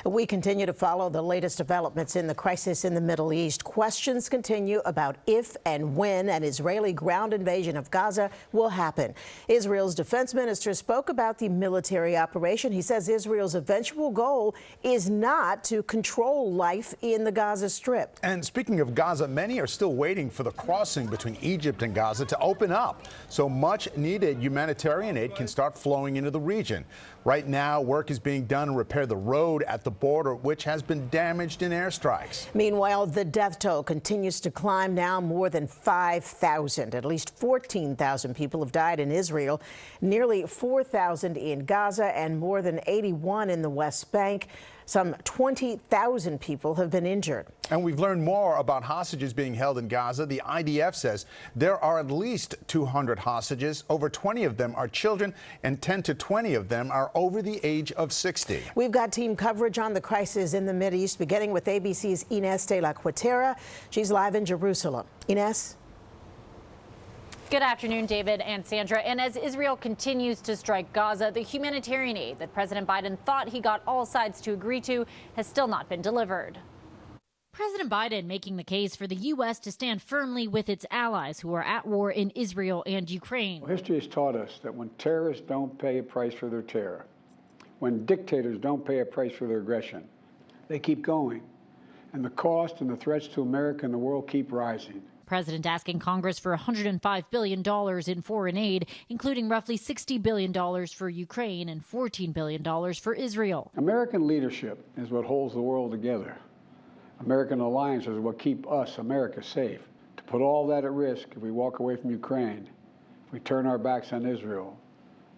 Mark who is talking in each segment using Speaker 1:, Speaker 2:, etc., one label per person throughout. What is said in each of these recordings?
Speaker 1: We continue to follow the latest developments in the crisis in the Middle East. Questions continue about if and when an Israeli ground invasion of Gaza will happen. Israel's defense minister spoke about the military operation. He says Israel's eventual goal is not to control life in the Gaza Strip.
Speaker 2: And speaking of Gaza, many are still waiting for the crossing between Egypt and Gaza to open up so much needed humanitarian aid can start flowing into the region. Right now, work is being done to repair the road at the border, which has been damaged in airstrikes.
Speaker 1: Meanwhile, the death toll continues to climb, now more than 5,000. At least 14,000 people have died in Israel, nearly 4,000 in Gaza, and more than 81 in the West Bank. Some 20,000 people have been injured.
Speaker 2: And we've learned more about hostages being held in Gaza. The IDF says there are at least 200 hostages. Over 20 of them are children, and 10 to 20 of them are over the age of 60.
Speaker 1: We've got team coverage on the crisis in the Mideast, beginning with ABC's Ines De La Cuetara. She's live in Jerusalem. Ines?
Speaker 3: Good afternoon, David and Sandra. And as Israel continues to strike Gaza, the humanitarian aid that President Biden thought he got all sides to agree to has still not been delivered. President Biden making the case for the U.S. to stand firmly with its allies who are at war in Israel and Ukraine.
Speaker 4: Well, history has taught us that when terrorists don't pay a price for their terror, when dictators don't pay a price for their aggression, they keep going. And the cost and the threats to America and the world keep rising.
Speaker 3: President asking Congress for $105 billion in foreign aid, including roughly $60 billion for Ukraine and $14 billion for Israel.
Speaker 4: American leadership is what holds the world together. American alliances is what keep us, America, safe. To put all that at risk, if we walk away from Ukraine, if we turn our backs on Israel,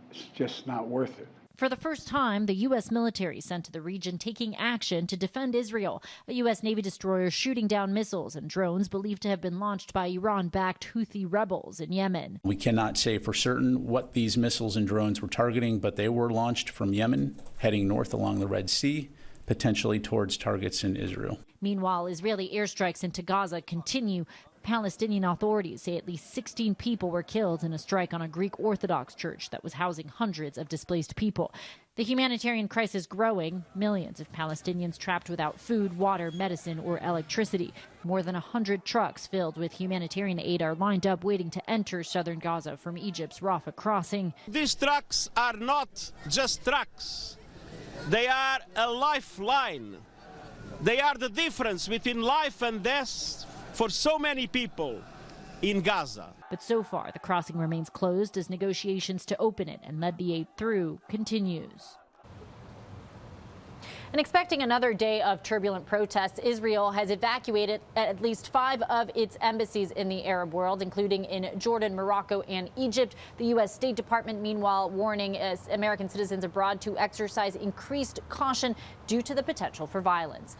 Speaker 4: it's just not worth it.
Speaker 3: For the first time, the U.S. military sent to the region taking action to defend Israel. A U.S. Navy destroyer shooting down missiles and drones believed to have been launched by Iran-backed Houthi rebels in Yemen.
Speaker 5: We cannot say for certain what these missiles and drones were targeting, but they were launched from Yemen, heading north along the Red Sea, potentially towards targets in Israel.
Speaker 3: Meanwhile, Israeli airstrikes into Gaza continue. Palestinian authorities say at least 16 people were killed in a strike on a Greek Orthodox church that was housing hundreds of displaced people. The humanitarian crisis growing, millions of Palestinians trapped without food, water, medicine, or electricity. More than 100 trucks filled with humanitarian aid are lined up waiting to enter southern Gaza from Egypt's Rafah crossing.
Speaker 6: These trucks are not just trucks. They are a lifeline. They are the difference between life and death for so many people in Gaza.
Speaker 3: But so far, the crossing remains closed as negotiations to open it and let the aid through continues. And expecting another day of turbulent protests, Israel has evacuated at least 5 of its embassies in the Arab world, including in Jordan, Morocco, and Egypt. The U.S. State Department, meanwhile, warning American citizens abroad to exercise increased caution due to the potential for violence.